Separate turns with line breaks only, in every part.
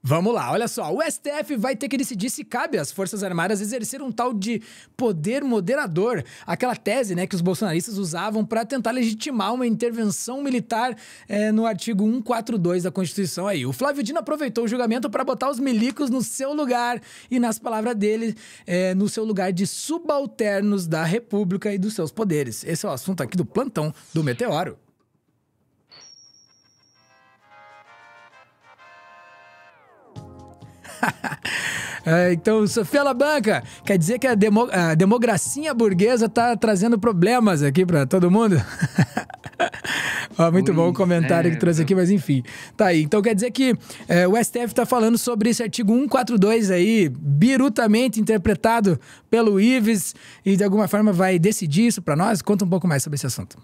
Vamos lá, olha só. O STF vai ter que decidir se cabe às Forças Armadas exercer um tal de poder moderador. Aquela tese, né, que os bolsonaristas usavam para tentar legitimar uma intervenção militar no artigo 142 da Constituição aí. O Flávio Dino aproveitou o julgamento para botar os milicos no seu lugar e, nas palavras dele, no seu lugar de subalternos da República e dos seus poderes. Esse é o assunto aqui do plantão do Meteoro. Então, Sofia Labanca, quer dizer que a democracia burguesa tá trazendo problemas aqui para todo mundo? Muito bom o comentário que trouxe aqui, mas enfim. Tá aí. Então quer dizer que o STF tá falando sobre esse artigo 142 aí, birutamente interpretado pelo Ives, e de alguma forma vai decidir isso para nós? Conta um pouco mais sobre esse assunto.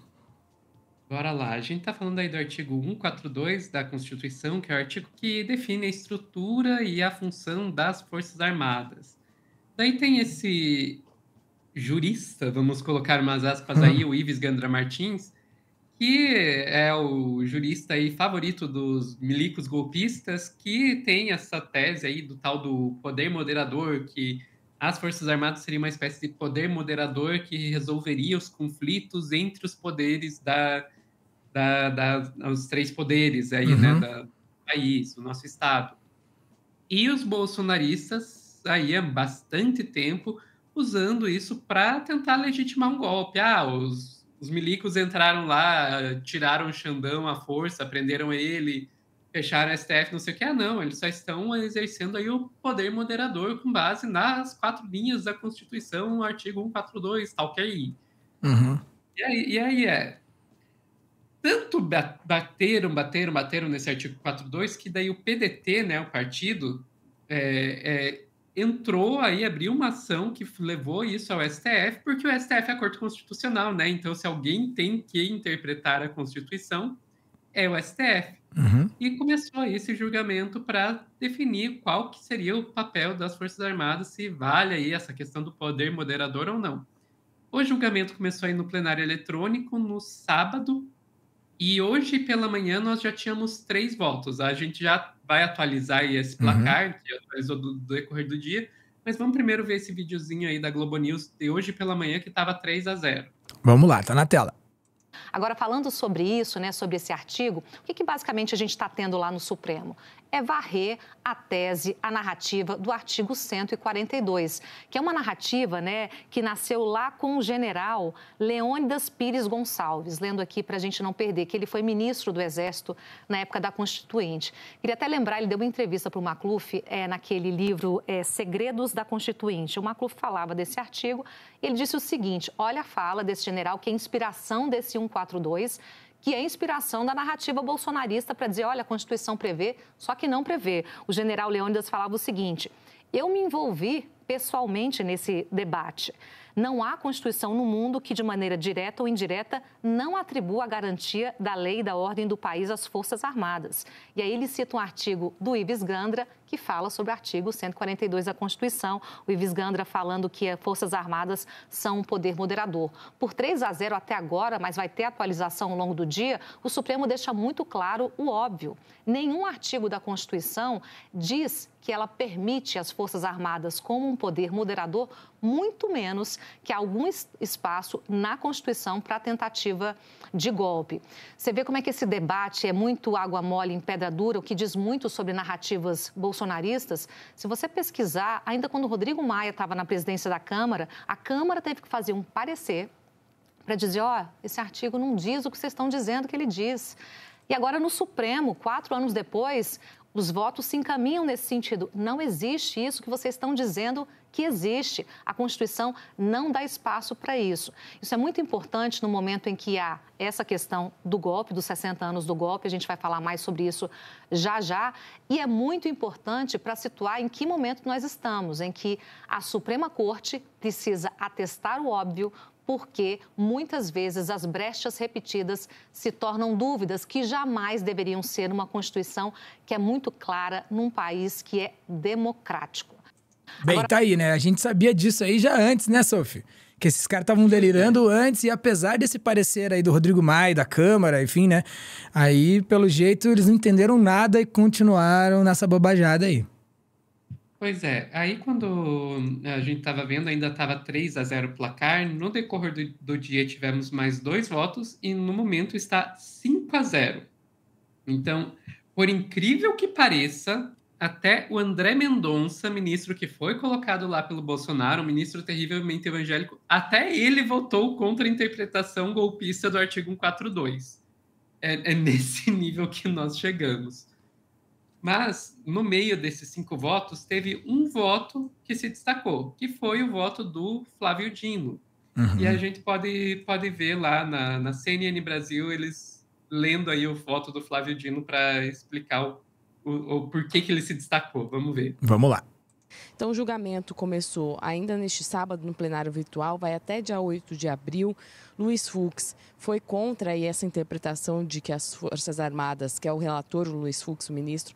Bora lá, a gente está falando aí do artigo 142 da Constituição, que é o artigo que define a estrutura e a função das Forças Armadas. Daí tem esse jurista, vamos colocar umas aspas aí, o Ives Gandra Martins, que é o jurista aí favorito dos milicos golpistas, que tem essa tese aí do tal do poder moderador, que as Forças Armadas seriam uma espécie de poder moderador que resolveria os conflitos entre os poderes os três poderes aí, né, do país, do nosso estado. E os bolsonaristas aí há bastante tempo usando isso para tentar legitimar um golpe. Os milicos entraram lá, tiraram o Xandão à força, prenderam ele, fecharam a STF, não sei o que. Não, eles só estão exercendo aí o poder moderador com base nas 4 linhas da Constituição, artigo 142, tal que aí. E aí tanto bateram nesse artigo 42 que daí o PDT, né, o partido, entrou aí, abriu uma ação que levou isso ao STF, porque o STF é a Corte Constitucional, né? Então, se alguém tem que interpretar a Constituição, é o STF. E começou aí esse julgamento para definir qual que seria o papel das Forças Armadas, se vale aí essa questão do poder moderador ou não. O julgamento começou aí no plenário eletrônico no sábado, e hoje pela manhã nós já tínhamos 3 votos. A gente já vai atualizar aí esse placar, que atualizou do decorrer do dia, mas vamos primeiro ver esse videozinho aí da Globo News de hoje pela manhã, que estava 3-0.
Vamos lá, tá na tela.
Agora, falando sobre isso, né, sobre esse artigo, o que basicamente a gente está tendo lá no Supremo? É varrer a tese, a narrativa do artigo 142, que é uma narrativa, né, que nasceu lá com o general Leônidas Pires Gonçalves, lendo aqui para a gente não perder, que ele foi ministro do Exército na época da Constituinte. Queria até lembrar, ele deu uma entrevista para o Macluf naquele livro Segredos da Constituinte. O Macluf falava desse artigo e ele disse o seguinte: olha a fala desse general, que é inspiração desse 142, que é inspiração da narrativa bolsonarista para dizer, olha, a Constituição prevê, só que não prevê. O general Leônidas falava o seguinte: eu me envolvi pessoalmente nesse debate. Não há Constituição no mundo que, de maneira direta ou indireta, não atribua a garantia da lei e da ordem do país às Forças Armadas. E aí ele cita um artigo do Ives Gandra, que fala sobre o artigo 142 da Constituição. O Ives Gandra falando que as Forças Armadas são um poder moderador. Por 3-0 até agora, mas vai ter atualização ao longo do dia, o Supremo deixa muito claro o óbvio. Nenhum artigo da Constituição diz que ela permite as Forças Armadas como um poder moderador, muito menos que algum espaço na Constituição para tentativa de golpe. Você vê como é que esse debate é muito água mole em pedra dura, o que diz muito sobre narrativas bolsonaristas. Se você pesquisar, ainda quando o Rodrigo Maia estava na presidência da Câmara, a Câmara teve que fazer um parecer para dizer, esse artigo não diz o que vocês estão dizendo que ele diz. E agora no Supremo, 4 anos depois, os votos se encaminham nesse sentido. Não existe isso que vocês estão dizendo que existe. A Constituição não dá espaço para isso. Isso é muito importante no momento em que há essa questão do golpe, dos 60 anos do golpe. A gente vai falar mais sobre isso já já. E é muito importante para situar em que momento nós estamos, em que a Suprema Corte precisa atestar o óbvio, porque muitas vezes as brechas repetidas se tornam dúvidas que jamais deveriam ser numa Constituição que é muito clara num país que é democrático.
Bem, tá aí, né? A gente sabia disso aí já antes, né, Sophie? Que esses caras estavam delirando antes, e apesar desse parecer aí do Rodrigo Maia, da Câmara, enfim, né? Aí, pelo jeito, eles não entenderam nada e continuaram nessa bobajada aí.
Pois é, aí quando a gente estava vendo, ainda estava 3-0 o placar. No decorrer do dia tivemos mais 2 votos e no momento está 5-0. Então, por incrível que pareça, até o André Mendonça, ministro que foi colocado lá pelo Bolsonaro, um ministro terrivelmente evangélico, até ele votou contra a interpretação golpista do artigo 142. É nesse nível que nós chegamos. Mas, no meio desses 5 votos, teve um voto que se destacou, que foi o voto do Flávio Dino. E a gente pode ver lá na CNN Brasil, eles lendo aí o voto do Flávio Dino para explicar o porquê que ele se destacou. Vamos ver.
Vamos lá.
Então, o julgamento começou ainda neste sábado no plenário virtual, vai até dia 8 de abril. Luiz Fux foi contra aí essa interpretação de que as Forças Armadas, que é o relator, o Luiz Fux, o ministro,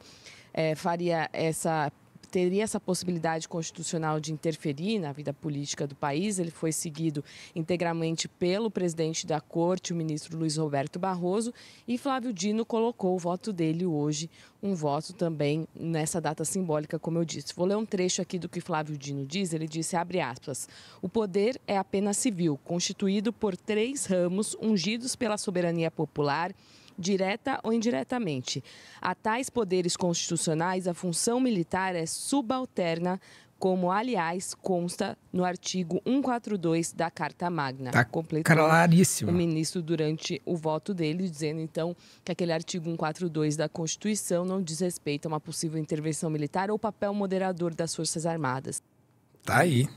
teria essa possibilidade constitucional de interferir na vida política do país. Ele foi seguido integralmente pelo presidente da Corte, o ministro Luiz Roberto Barroso, e Flávio Dino colocou o voto dele hoje, um voto também nessa data simbólica, como eu disse. Vou ler um trecho aqui do que Flávio Dino diz. Ele disse, abre aspas, o poder é apenas civil, constituído por 3 ramos ungidos pela soberania popular, direta ou indiretamente. A tais poderes constitucionais, a função militar é subalterna, como, aliás, consta no artigo 142 da Carta Magna.
Tá claríssimo.
O ministro durante o voto dele, dizendo, então, que aquele artigo 142 da Constituição não diz respeito a uma possível intervenção militar ou papel moderador das Forças Armadas.
Tá aí.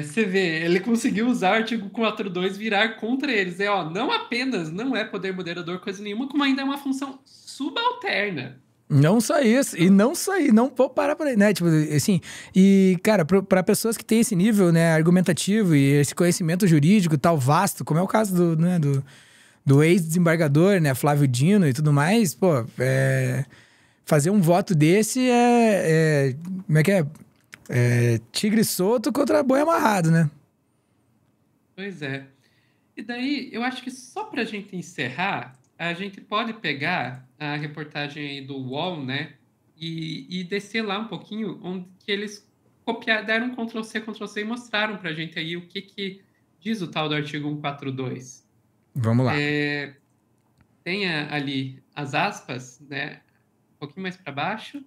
Você vê, ele conseguiu usar o artigo 142 virar contra eles. Não apenas não é poder moderador coisa nenhuma, como ainda é uma função subalterna.
Não só isso, e não só isso, não vou parar por aí, né? Tipo, assim, e, cara, para pessoas que têm esse nível, né, argumentativo e esse conhecimento jurídico tal vasto, como é o caso do ex-desembargador, né, Flávio Dino e tudo mais, pô, fazer um voto desse como é que é? Tigre solto contra boi amarrado, né?
Pois é. E daí, eu acho que só pra gente encerrar, a gente pode pegar a reportagem aí do UOL, né? E descer lá um pouquinho, onde que eles deram um Ctrl+C, Ctrl+C e mostraram pra gente aí o que diz o tal do artigo 142.
Vamos lá.
Tem ali as aspas, né? Um pouquinho mais para baixo.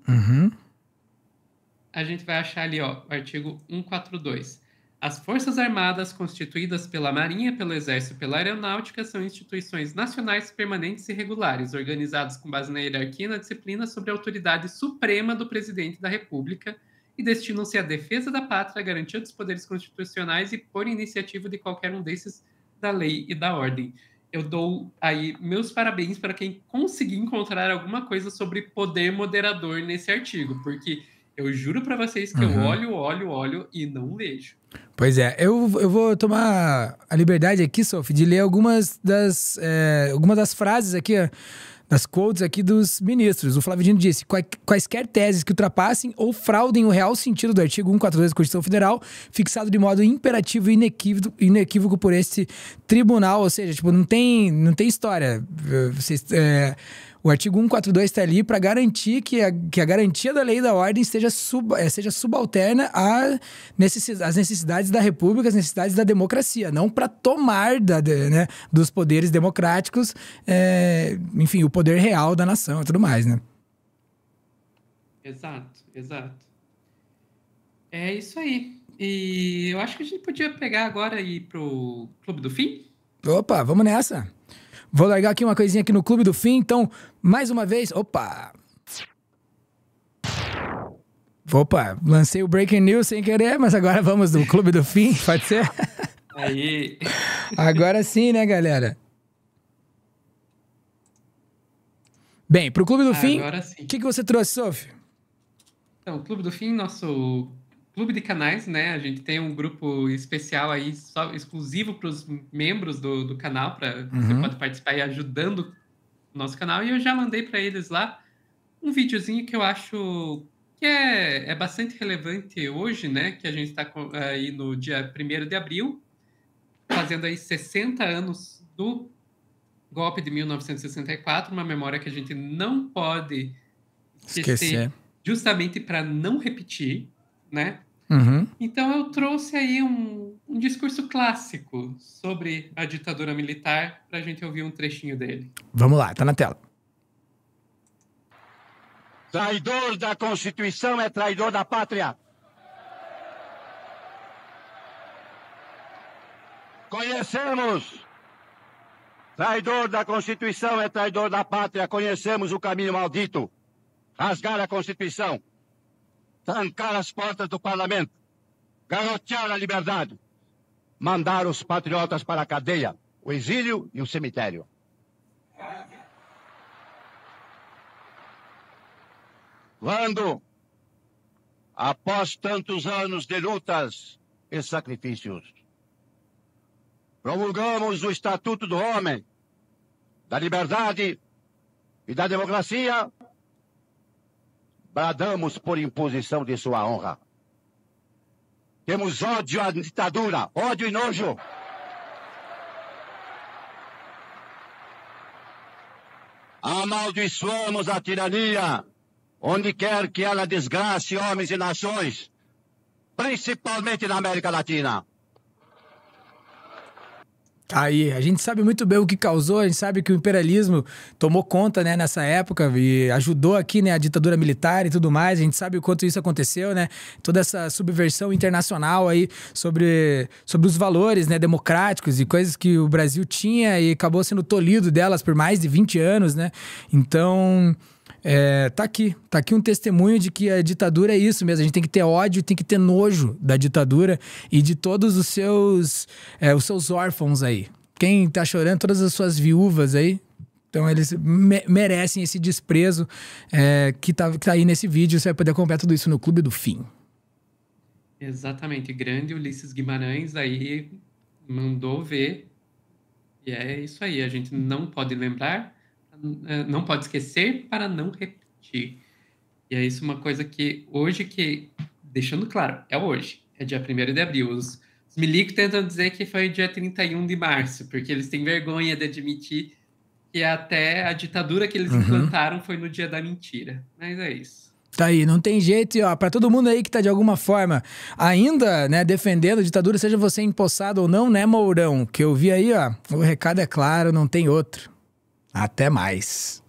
A gente vai achar ali, ó, o artigo 142. As Forças Armadas, constituídas pela Marinha, pelo Exército e pela Aeronáutica, são instituições nacionais permanentes e regulares, organizadas com base na hierarquia e na disciplina sobre a autoridade suprema do Presidente da República e destinam-se à defesa da pátria, à garantia dos poderes constitucionais e por iniciativa de qualquer um desses da lei e da ordem. Eu dou aí meus parabéns para quem conseguir encontrar alguma coisa sobre poder moderador nesse artigo, porque eu juro para vocês que eu olho e não vejo.
Pois é, eu vou tomar a liberdade aqui, Sophie, de ler algumas das frases aqui, das quotes aqui dos ministros. O Flávio Dino disse, quaisquer teses que ultrapassem ou fraudem o real sentido do artigo 142 da Constituição Federal, fixado de modo imperativo e inequívoco por este tribunal, ou seja, tipo, não tem história. O artigo 142 está ali para garantir que a garantia da lei e da ordem seja subalterna às necessidades da República, às necessidades da democracia, não para tomar dos poderes democráticos, enfim, o poder real da nação e tudo mais, né?
Exato. É isso aí. E eu acho que a gente podia pegar agora e ir pro Clube do Fim.
Opa, vamos nessa. Vou largar aqui uma coisinha aqui no Clube do Fim, então, mais uma vez, opa, lancei o Breaking News sem querer, mas agora vamos no Clube do Fim, pode ser?
Aí.
Agora sim, né, galera? Bem, pro Clube do Fim, o que você trouxe, Sophie?
Então, o Clube do Fim, nosso clube de canais, né? A gente tem um grupo especial aí, só exclusivo para os membros do canal, você pode participar aí ajudando o nosso canal. E eu já mandei para eles lá um videozinho que eu acho que é bastante relevante hoje, né? Que a gente está aí no dia 1º de abril, fazendo aí 60 anos do golpe de 1964, uma memória que a gente não pode esquecer. Justamente para não repetir, né?
Uhum.
Então eu trouxe aí um discurso clássico sobre a ditadura militar para a gente ouvir um trechinho dele.
Vamos lá, tá na tela.
Traidor da Constituição é traidor da pátria. Conhecemos. Traidor da Constituição é traidor da pátria. Conhecemos o caminho maldito. Rasgar a Constituição. Trancar as portas do parlamento. Garrotear a liberdade. Mandar os patriotas para a cadeia, o exílio e o cemitério. Quando, após tantos anos de lutas e sacrifícios, promulgamos o Estatuto do Homem, da Liberdade e da Democracia, bradamos por imposição de sua honra. Temos ódio à ditadura, ódio e nojo. Amaldiçoamos a tirania, onde quer que ela desgrace homens e nações, principalmente na América Latina.
Aí, a gente sabe muito bem o que causou, a gente sabe que o imperialismo tomou conta, né, nessa época e ajudou aqui, né, a ditadura militar e tudo mais, a gente sabe o quanto isso aconteceu, né, toda essa subversão internacional aí sobre os valores, né, democráticos e coisas que o Brasil tinha e acabou sendo tolhido delas por mais de 20 anos, né, então... tá aqui um testemunho de que a ditadura é isso mesmo. A gente tem que ter ódio, tem que ter nojo da ditadura e de todos os seus órfãos aí. Quem tá chorando, todas as suas viúvas aí. Então eles merecem esse desprezo que tá aí nesse vídeo. Você vai poder acompanhar tudo isso no Clube do Fim.
Exatamente. Grande Ulisses Guimarães aí mandou ver. E é isso aí. A gente não pode lembrar, não pode esquecer para não repetir. E é isso uma coisa que hoje, deixando claro, é hoje, é dia 1º de abril. Os milicos tentam dizer que foi dia 31 de março, porque eles têm vergonha de admitir que até a ditadura que eles implantaram foi no dia da mentira. Mas é isso.
Tá aí, não tem jeito. E ó, pra todo mundo aí que tá de alguma forma ainda, né, defendendo a ditadura, seja você empossado ou não, né, Mourão? Que eu vi aí, ó, o recado é claro, não tem outro. Até mais.